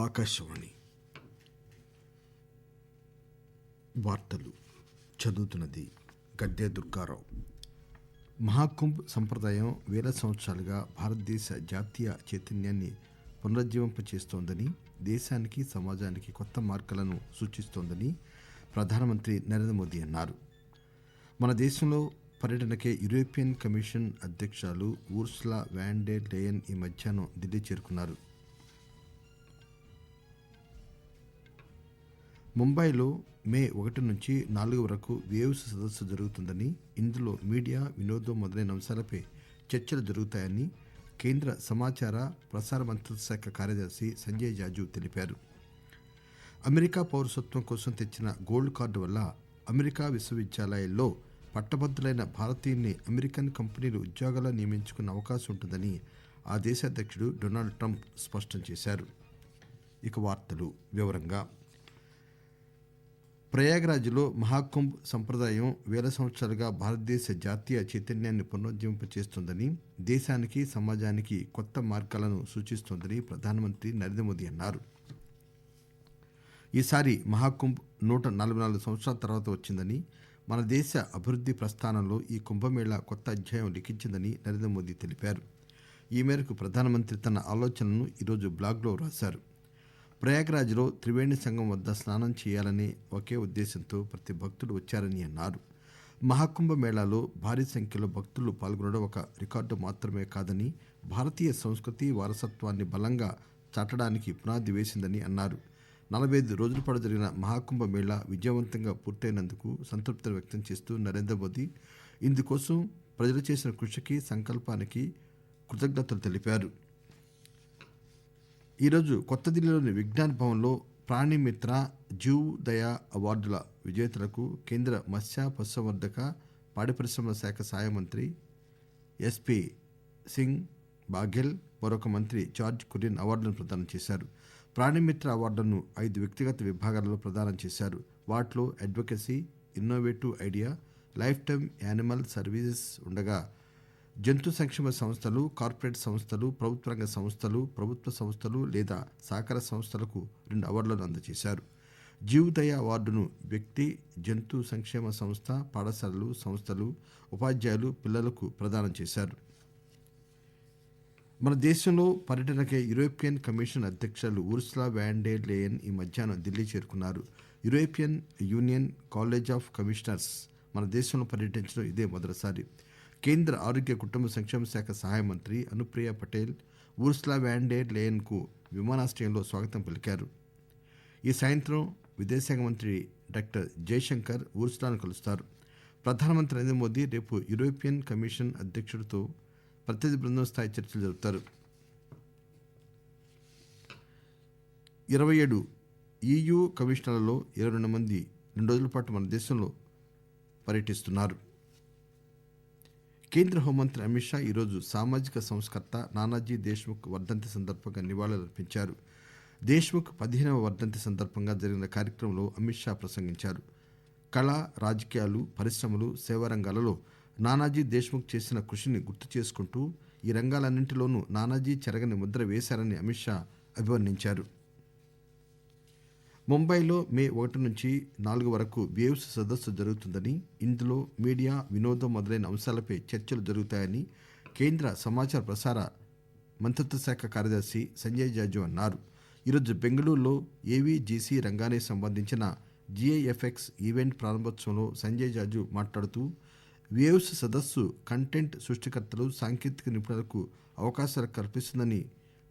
ఆకాశవాణి వార్తలు చదువుతున్నది గడ్డే దుర్గారావు. మహాకుంభ్ సంప్రదాయం వేల సంవత్సరాలుగా భారతదేశ జాతీయ చైతన్యాన్ని పునరుజ్జీవింపచేస్తోందని, దేశానికి సమాజానికి కొత్త మార్గాలను సూచిస్తోందని ప్రధానమంత్రి నరేంద్ర మోదీ అన్నారు. మన దేశంలో పర్యటనకే యూరోపియన్ కమిషన్ అధ్యక్షురాలు ఊర్సులా వ్యాన్ డెర్ లెయన్ ఈ మధ్యాహ్నం ఢిల్లీ చేరుకున్నారు. ముంబైలో మే 1 నుంచి 4 వరకు వేవ్స్ సదస్సు జరుగుతుందని, ఇందులో మీడియా, వినోదం మొదలైన అంశాలపై చర్చలు జరుగుతాయని కేంద్ర సమాచార ప్రసార మంత్రిత్వ శాఖ కార్యదర్శి సంజయ్ జాజు తెలిపారు. అమెరికా పౌరసత్వం కోసం తెచ్చిన గోల్డ్ కార్డు వల్ల అమెరికా విశ్వవిద్యాలయాల్లో పట్టభద్రులైన భారతీయుల్ని అమెరికన్ కంపెనీలు ఉద్యోగాల్లో నియమించుకునే అవకాశం ఉంటుందని ఆ దేశ అధ్యక్షుడు డొనాల్డ్ ట్రంప్ స్పష్టం చేశారు. ఇక వార్తలు వివరంగా. ప్రయాగ్రాజ్లో మహాకుంభ్ సంప్రదాయం వేల సంవత్సరాలుగా భారతదేశ జాతీయ చైతన్యాన్ని పునరుజ్జీవింపచేస్తోందని, దేశానికి సమాజానికి కొత్త మార్గాలను సూచిస్తోందని ప్రధానమంత్రి నరేంద్ర మోదీ అన్నారు. ఈసారి మహాకుంభ్ 144 సంవత్సరాల తర్వాత వచ్చిందని, మన దేశ అభివృద్ధి ప్రస్థానంలో ఈ కుంభమేళా కొత్త అధ్యాయం లిఖించిందని నరేంద్ర మోదీ తెలిపారు. ఈ మేరకు ప్రధానమంత్రి తన ఆలోచనలను ఈరోజు బ్లాగ్లో రాశారు. ప్రయాగ్రాజ్లో త్రివేణి సంగం వద్ద స్నానం చేయాలనే ఒకే ఉద్దేశంతో ప్రతి భక్తుడు వచ్చారని అన్నారు. మహాకుంభ మేళాలో భారీ సంఖ్యలో భక్తులు పాల్గొనడం ఒక రికార్డు మాత్రమే కాదని, భారతీయ సంస్కృతి వారసత్వాన్ని బలంగా చాటడానికి పునాది వేసిందని అన్నారు. 45 రోజుల పాటు జరిగిన మహాకుంభ మేళా విజయవంతంగా పూర్తయినందుకు సంతృప్తి వ్యక్తం చేస్తూ నరేంద్ర మోదీ ఇందుకోసం ప్రజలు చేసిన కృషికి, సంకల్పానికి కృతజ్ఞతలు తెలిపారు. ఈరోజు కొత్త ఢిల్లీలోని విజ్ఞాన్ భవన్లో ప్రాణిమిత్ర, జీవ్ దయా అవార్డుల విజేతలకు కేంద్ర మత్స్య, పశుసంవర్ధక, పాడి పరిశ్రమల శాఖ సహాయ మంత్రి ఎస్పీ సింగ్ బాఘెల్, మరొక మంత్రి జార్జ్ కురియన్ అవార్డులను ప్రదానం చేశారు. ప్రాణిమిత్ర అవార్డులను 5 వ్యక్తిగత విభాగాలలో ప్రదానం చేశారు. వాటిలో advocacy, innovative idea, life time animal services ఉండగా, జంతు సంక్షేమ సంస్థలు, కార్పొరేట్ సంస్థలు, ప్రభుత్వ రంగ సంస్థలు, ప్రభుత్వ సంస్థలు లేదా సహకార సంస్థలకు 2 అవార్డులను అందజేశారు. జీవ్ దయా అవార్డును వ్యక్తి, జంతు సంక్షేమ సంస్థ, పాఠశాలలు, సంస్థలు, ఉపాధ్యాయులు, పిల్లలకు ప్రదానం చేశారు. మన దేశంలో పర్యటనకే యూరోపియన్ కమిషన్ అధ్యక్షురాలు ఊర్సులా వ్యాన్ డెర్ లెయన్ ఈ మధ్యాహ్నం ఢిల్లీ చేరుకున్నారు. European union college of commissioners మన దేశంలో పర్యటించడం ఇదే మొదటిసారి. కేంద్ర ఆరోగ్య కుటుంబ సంక్షేమ శాఖ సహాయ మంత్రి Anupriya Patel Ursula von der Leyen కు విమానాశ్రయంలో స్వాగతం పలికారు. ఈ సాయంత్రం విదేశాంగ మంత్రి డాక్టర్ జయశంకర్ ఊర్సులాను కలుస్తారు. ప్రధానమంత్రి నరేంద్ర మోదీ రేపు యూరోపియన్ కమిషన్ అధ్యక్షుడితో ప్రతినిధి బృందం స్థాయి చర్చలు జరుపుతారు. 27 EU కమిషనర్లలో 22 మంది 2 రోజుల పాటు మన దేశంలో పర్యటిస్తున్నారు. కేంద్ర హోంమంత్రి అమిత్ షా ఈరోజు సామాజిక సంస్కర్త నానాజీ దేశ్ముఖ్ వర్ధంతి సందర్భంగా నివాళులర్పించారు. దేశ్ముఖ్ 15వ వర్ధంతి సందర్భంగా జరిగిన కార్యక్రమంలో అమిత్ షా ప్రసంగించారు. కళ, రాజకీయాలు, పరిశ్రమలు, సేవా రంగాలలో నానాజీ దేశ్ముఖ్ చేసిన కృషిని గుర్తు చేసుకుంటూ ఈ రంగాలన్నింటిలోనూ నానాజీ చెరగని ముద్ర వేశారని అమిత్ షా అభివర్ణించారు. ముంబైలో మే 1 నుంచి 4 వరకు వేవ్స్ సదస్సు జరుగుతుందని, ఇందులో మీడియా, వినోదం మొదలైన అంశాలపై చర్చలు జరుగుతాయని కేంద్ర సమాచార ప్రసార మంత్రిత్వ శాఖ కార్యదర్శి సంజయ్ జాజు అన్నారు. ఈరోజు బెంగళూరులో ఏవీజీసీ రంగానికి సంబంధించిన GIFX ఈవెంట్ ప్రారంభోత్సవంలో సంజయ్ జాజు మాట్లాడుతూ, వేవ్స్ సదస్సు కంటెంట్ సృష్టికర్తలు, సాంకేతిక నిపుణులకు అవకాశాలు కల్పిస్తుందని,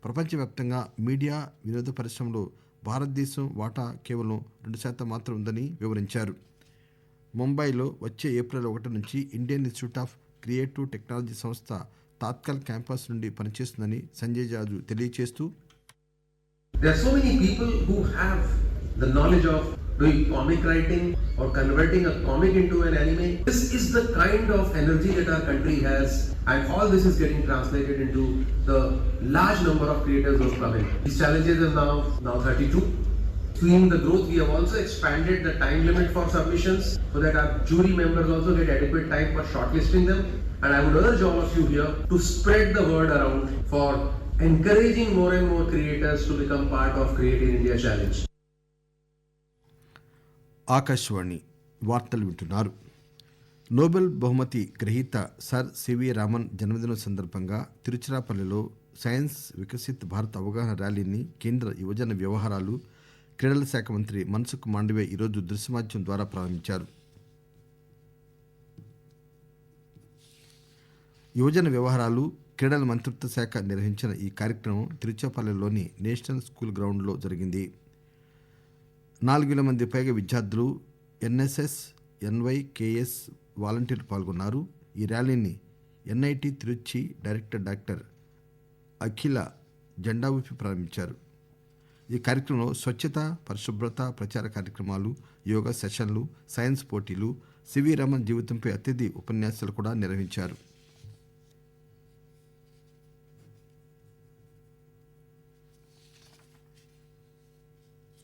ప్రపంచవ్యాప్తంగా మీడియా, వినోద పరిశ్రమలో భారతదేశం వాటా కేవలం 2% మాత్రం ఉందని వివరించారు. ముంబైలో వచ్చే ఏప్రిల్ 1 నుంచి Indian institute of creative technology సంస్థ తాత్కాల్ క్యాంపస్ నుండి పనిచేస్తుందని సంజయ్ జాజు తెలియజేస్తూ, There are so many people who have the knowledge of doing comic writing or converting a comic into an anime. This is the kind of energy that our country has, and all this is getting translated into the large number of creators who have come in. These challenges are now 32. Seeing the growth, we have also expanded the time limit for submissions so that our jury members also get adequate time for shortlisting them. And I would urge all of you here to spread the word around for encouraging more and more creators to become part of Create in India Challenge. Akashvani వార్తలు వింటున్నారు. Nobel బహుమతి గ్రహీత sir C V Raman జన్మదినం సందర్భంగా తిరుచిరాపల్లిలో science Viksit Bharat అవగాహన ర్యాలీని కేంద్ర యువజన వ్యవహారాలు క్రీడల శాఖ మంత్రి మన్సుఖ్ మాండవీయ ఈరోజు దృశ్యమాధ్యమం ద్వారా ప్రారంభించారు. యువజన వ్యవహారాలు క్రీడల మంత్రిత్వ శాఖ నిర్వహించిన ఈ కార్యక్రమం తిరుచిరాపల్లిలోని నేషనల్ స్కూల్ గ్రౌండ్లో జరిగింది. 4,000 మంది పైగా విద్యార్థులు, ఎన్ఎస్ఎస్, ఎన్వైకేఎస్ వాలంటీర్లు పాల్గొన్నారు. ఈ ర్యాలీని ఎన్ఐటి తిరుచి డైరెక్టర్ డాక్టర్ అఖిల జెండా ఊపి ప్రారంభించారు. ఈ కార్యక్రమంలో స్వచ్ఛత, పరిశుభ్రత ప్రచార కార్యక్రమాలు, యోగా సెషన్లు, సైన్స్ పోటీలు, సివి రమన్ జీవితంపై అతిథి ఉపన్యాసాలు కూడా నిర్వహించారు.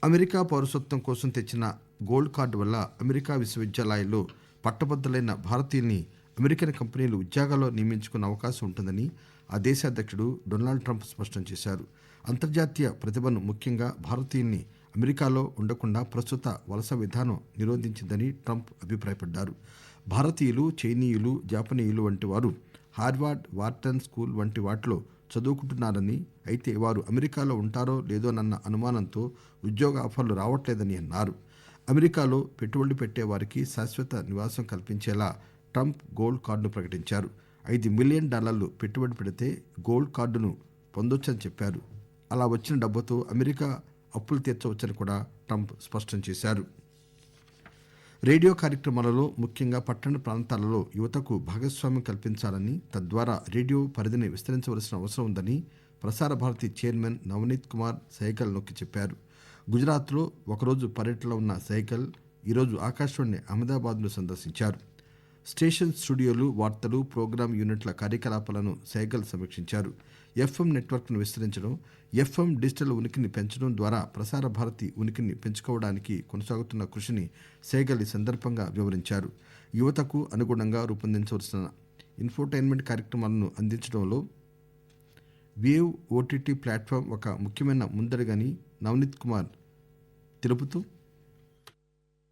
అమెరికా పౌరసత్వం కోసం తెచ్చిన గోల్డ్ కార్డు వల్ల అమెరికా విశ్వవిద్యాలయాల్లో పట్టభద్రులైన భారతీయుల్ని అమెరికన్ కంపెనీలు ఉద్యోగాల్లో నియమించుకునే అవకాశం ఉంటుందని ఆ దేశ అధ్యక్షుడు డొనాల్డ్ ట్రంప్ స్పష్టం చేశారు. అంతర్జాతీయ ప్రతిభను, ముఖ్యంగా భారతీయుల్ని అమెరికాలో ఉండకుండా ప్రస్తుత వలస విధానం నిరోధించిందని ట్రంప్ అభిప్రాయపడ్డారు. భారతీయులు, చైనీయులు, జాపనీయులు వంటి వారు హార్వర్డ్, వార్టన్ స్కూల్ వంటి వాటిలో చదువుకుంటున్నారని, అయితే వారు అమెరికాలో ఉంటారో లేదోనన్న అనుమానంతో ఉద్యోగ ఆఫర్లు రావట్లేదని అన్నారు. అమెరికాలో పెట్టుబడులు పెట్టే వారికి శాశ్వత నివాసం కల్పించేలా ట్రంప్ గోల్డ్ కార్డును ప్రకటించారు. $5 మిలియన్ పెట్టుబడి పెడితే గోల్డ్ కార్డును పొందొచ్చని చెప్పారు. అలా వచ్చిన డబ్బుతో అమెరికా అప్పులు తీర్చవచ్చని కూడా ట్రంప్ స్పష్టం చేశారు. రేడియో కార్యక్రమాలలో, ముఖ్యంగా పట్టణ ప్రాంతాలలో యువతకు భాగస్వామ్యం కల్పించాలని, తద్వారా రేడియో పరిధిని విస్తరించవలసిన అవసరం ఉందని ప్రసార భారతి చైర్మన్ నవనీత్ కుమార్ సైగల్ నొక్కి చెప్పారు. గుజరాత్లో ఒకరోజు పర్యటనలో ఉన్న సైగల్ ఈరోజు ఆకాశవాణి అహ్మదాబాద్ను సందర్శించారు. స్టేషన్ స్టూడియోలు, వార్తలు, ప్రోగ్రాం యూనిట్ల కార్యకలాపాలను సైగల్ సమీక్షించారు. ఎఫ్ఎం నెట్వర్క్ను విస్తరించడం, ఎఫ్ఎం డిజిటల్ ఉనికిని పెంచడం ద్వారా ప్రసార భారతి ఉనికిని పెంచుకోవడానికి కొనసాగుతున్న కృషిని సైగల్ ఈ సందర్భంగా వివరించారు. యువతకు అనుగుణంగా రూపొందించవలసిన ఇన్ఫోటైన్మెంట్ కార్యక్రమాలను అందించడంలో వేవ్ ఓటీటీ ప్లాట్ఫామ్ ఒక ముఖ్యమైన ముందడుగని నవనీత్ కుమార్ తెలుపుతూ,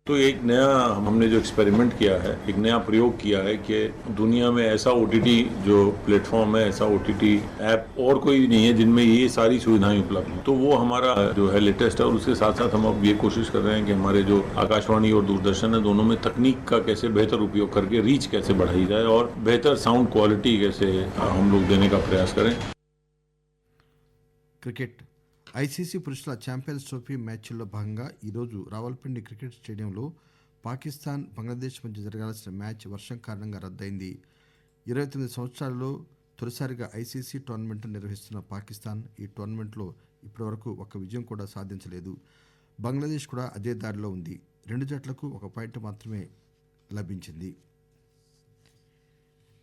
तो एक नया हमने जो एक्सपेरिमेंट किया है, एक नया प्रयोग किया है कि दुनिया में ऐसा ओटीटी जो प्लेटफॉर्म है, ऐसा ओटीटी ऐप और कोई नहीं है जिनमें ये सारी सुविधाएं उपलब्ध हैं. तो वो हमारा जो है लेटेस्ट है, और उसके साथ साथ हम अब ये कोशिश कर रहे हैं कि हमारे जो आकाशवाणी और दूरदर्शन है, दोनों में तकनीक का कैसे बेहतर उपयोग करके रीच कैसे बढ़ाई जाए और बेहतर साउंड क्वालिटी कैसे हम लोग देने का प्रयास करें. క్రికెట్ ఐసీసీ పురుషుల ఛాంపియన్స్ ట్రోఫీ మ్యాచ్ల్లో భాగంగా ఈరోజు రావల్పిండి క్రికెట్ స్టేడియంలో పాకిస్తాన్, బంగ్లాదేశ్ మధ్య జరగాల్సిన మ్యాచ్ వర్షం కారణంగా రద్దయింది. 29 సంవత్సరాల్లో తొలిసారిగా ఐసీసీ టోర్నమెంట్ నిర్వహిస్తున్న పాకిస్తాన్ ఈ టోర్నమెంట్లో ఇప్పటివరకు ఒక్క విజయం కూడా సాధించలేదు. బంగ్లాదేశ్ కూడా అదే దారిలో ఉంది. 2 జట్లకు 1 పాయింట్ మాత్రమే లభించింది.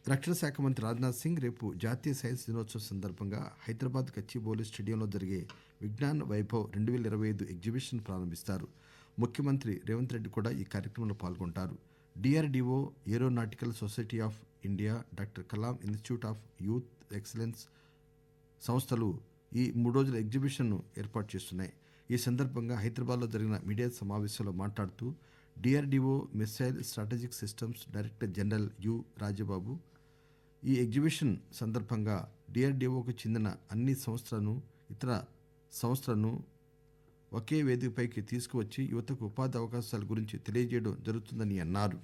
రక్షణ శాఖ మంత్రి రాజ్నాథ్ సింగ్ రేపు జాతీయ సైన్స్ దినోత్సవం సందర్భంగా హైదరాబాద్ గచ్చిబౌలి స్టేడియంలో జరిగే విజ్ఞాన్ వైభవ్ 2025 ఎగ్జిబిషన్ ప్రారంభిస్తారు. ముఖ్యమంత్రి రేవంత్ రెడ్డి కూడా ఈ కార్యక్రమంలో పాల్గొంటారు. DRDO, aeronautical society of India, doctor Kalam institute of youth excellence సంస్థలు ఈ 3 రోజుల ఎగ్జిబిషన్ను ఏర్పాటు చేస్తున్నాయి. ఈ సందర్భంగా హైదరాబాద్లో జరిగిన మీడియా సమావేశంలో మాట్లాడుతూ DRDO missile strategic systems director general you Rajababu ఈ ఎగ్జిబిషన్ సందర్భంగా డిఆర్డీఓకు చెందిన అన్ని సంస్థలను, ఇతర సంస్థలను ఒకే వేదికపైకి తీసుకువచ్చి యువతకు ఉపాధి అవకాశాల గురించి తెలియజేయడం జరుగుతుందని అన్నారు.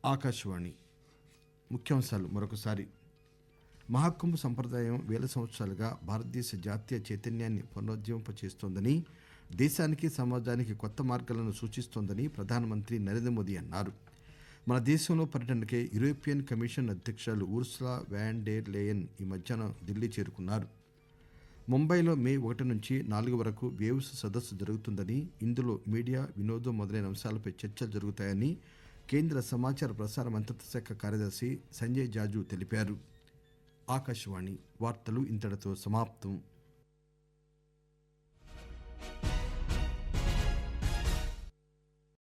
ఆకాశవాణి ముఖ్యాంశాలు మరొకసారి. మహాకుంభ సంప్రదాయం వేల సంవత్సరాలుగా భారతదేశ జాతీయ చైతన్యాన్ని పునరుజ్జీవింపచేస్తోందని, దేశానికి, సమాజానికి కొత్త మార్గాలను సూచిస్తోందని ప్రధానమంత్రి నరేంద్ర మోదీ అన్నారు. మన దేశంలో పర్యటనకే యూరోపియన్ కమిషన్ అధ్యక్షురాలు ఉర్సులా వ్యాన్ డెర్ లేయన్ ఈ మధ్యాహ్నం ఢిల్లీ చేరుకున్నారు. ముంబైలో మే 1 నుంచి 4 వరకు వేవ్స్ సదస్సు జరుగుతుందని, ఇందులో మీడియా, వినోదం మొదలైన అంశాలపై చర్చలు జరుగుతాయని కేంద్ర సమాచార ప్రసార మంత్రిత్వ శాఖ కార్యదర్శి సంజయ్ జాజు తెలిపారు. ఆకాశవాణి వార్తలు ఇంతటితో సమాప్తం.